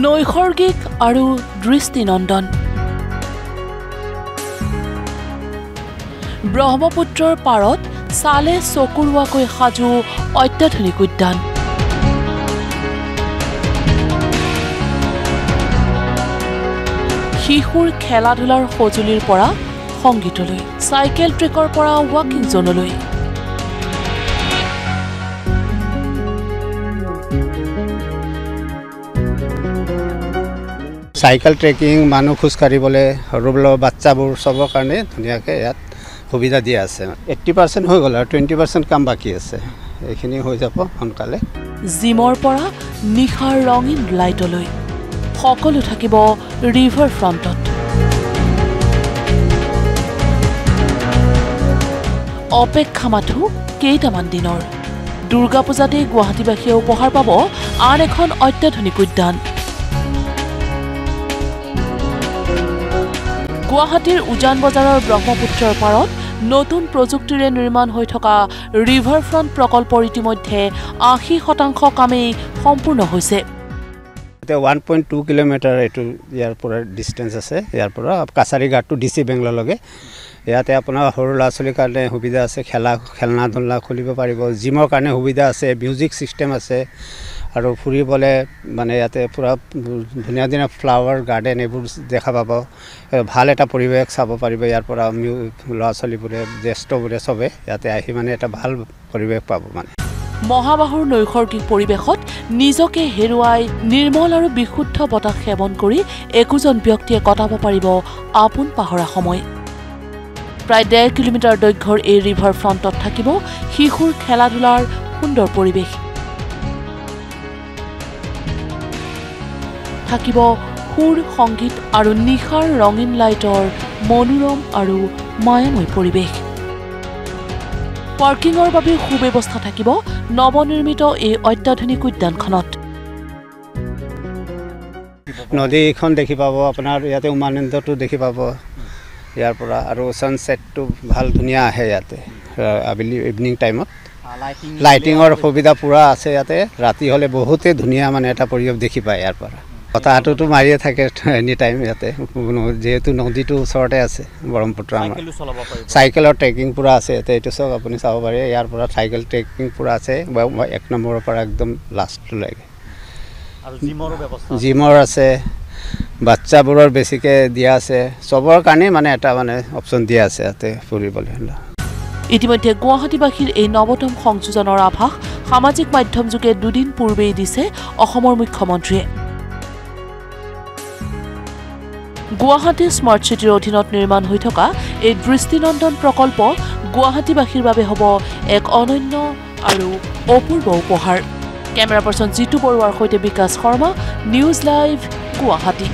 নৈসৰ্গিক আৰু দৃষ্টিনন্দন ব্ৰহ্মপুত্ৰৰ পাৰত চালে চকুৰোৱাকৈ সাজু অত্যাধুনিক উদ্যান শিশুৰ খেলা-ধূলাৰ সঁজুলিৰ পৰা সংগীতলৈ চাইকেল ট্ৰেকৰ পৰা ৱাকিং জোনলৈ সাইকেল ট্ৰেকিং মানুহ খোজ কাঢ়িবলৈ সৰু বাচ্চাবোৰ সবৰ কাৰণে ধুনীয়াকৈ ইয়াত সুবিধা দিয়া আছে 80% হৈ গ'ল আৰু 20% কাম বাকী আছে এইখিনি হৈ যাব সোনকালে জিমৰ পৰা নিশাৰ ৰঙীন লাইটলৈ সকলো থাকিব ৰিভাৰ ফ্ৰণ্টত অপেক্ষা মাথো কেইটামান দিনৰ দুৰ্গা পূজাতে গুৱাহাটীবাসীয়ে উপহাৰ পাব আন এখন অত্যাধুনিক উদ্যান গুৱাহাটীৰ উজান বজাৰৰ ব্ৰহ্মপুত্ৰৰ পাৰত নতুন প্ৰযুক্তিৰে নিৰ্মাণ হৈ থকা ৰিভাৰ ফ্ৰণ্ট প্ৰকল্পৰ ইতিমধ্যে 80% কামেই সম্পূৰ্ণ হৈছে 1.2 কিলোমিটাৰ এটো ইয়াৰ পৰা ডিসটেন্স আছে ইয়াৰ পৰা কাছাৰী ঘাট টু ডিসি বেংগলৰলৈকে ইয়াতে আপোনাৰ সৰু ল'ৰা-ছোৱালীৰ কাৰণে সুবিধা আছে খেলনা ধুলা খুলিব পাৰিব জিমৰ কাৰণে সুবিধা আছে মিউজিক সিস্টেম আছে আৰু ফুৰিবলৈ মানে ইয়াতে পুৰা ধুনীয়া ধুনীয়া ফ্লাৱাৰ গাৰ্ডেন এইবোৰ দেখা পাব ভাল এটা পৰিৱেশ চাব পাৰিব ইয়াৰ পৰা ল'ৰা-ছোৱালীবোৰে জ্যেষ্ঠবোৰে চবে ইয়াতে আহি মানে এটা ভাল পৰিৱেশ পাব মানে মহাবাহুৰ নৈসৰ্গিক পৰিৱেশত নিজকে হেৰুৱাই নিৰ্মল আৰু বিশুদ্ধ বতাহ সেৱন কৰি একোজন ব্যক্তিয়ে কটাব পাৰিব আপোন পাহৰা সময় প্ৰায় 1.5 কিলোমিটাৰ দৈৰ্ঘ্যৰ এই ৰিভাৰ ফ্ৰণ্টত থাকিব শিশুৰ খেলা-ধূলাৰ সুন্দৰ পৰিৱেশ থাকিব সুৰ সংগীত আৰু নিশাৰ ৰঙীন লাইটৰ মনোৰম আৰু মায়াময় পৰিৱেশ পাৰ্কিংৰ বাবে সুব্যৱস্থা থাকিব নৱনিৰ্মিত এই অত্যাধুনিক উদ্যানখনত নদীখন দেখি পাব আপোনাৰ ইয়াতে উমানন্দটো দেখি পাব ইয়াৰ পৰা আৰু সানসেটটো ভাল ধুনীয়া আহে ইয়াতে আবেলি ইভিনিং টাইমত লাইটিংৰ সুবিধা পুৰা আছে ইয়াতে ৰাতি হলে বহুতে ধুনীয়া মানে এটা পৰিৱেশ দেখি পায় ইয়াৰ পৰা কথাটোতো মাৰিয়ে থাকে এনি টাইম ইয়াতে যেহেতু নদীটো ওচৰতে আছে ব্ৰহ্মপুত্ৰ আমাৰ চাইকেলৰ ট্ৰেকিং পুৰা আছে ইয়াতে এইটো চব আপুনি চাব পাৰে ইয়াৰ পৰা চাইকেল ট্ৰেকিং পুৰা আছে 1 নম্বৰৰ পৰা একদম লাষ্টলৈকে আৰু জিমৰ আছে বাচ্চাবোৰৰ বেছিকে দিয়া আছে সবৰ কাৰণে মানে এটা মানে অপচন দিয়া আছে ইয়াতে ফুৰিবলৈ ইতিমধ্যে গুৱাহাটীবাসীৰ এই নৱতম সংযোজনৰ আভাস সামাজিক মাধ্যম যোগে দুদিন পূৰ্বেই দিছে অসমৰ মুখ্যমন্ত্ৰীয়ে গুৱাহাটী স্মাৰ্ট চিটিৰ অধীনত নিৰ্মাণ হৈ থকা এই দৃষ্টিনন্দন প্ৰকল্প গুৱাহাটীবাসীৰ বাবে হ'ব এক অনন্য আৰু অপূৰ্ব উপহাৰ কেমেৰা পাৰ্চন জিতু বৰুৱাৰ সৈতে বিকাশ শৰ্মা নিউজ লাইভ গুৱাহাটী।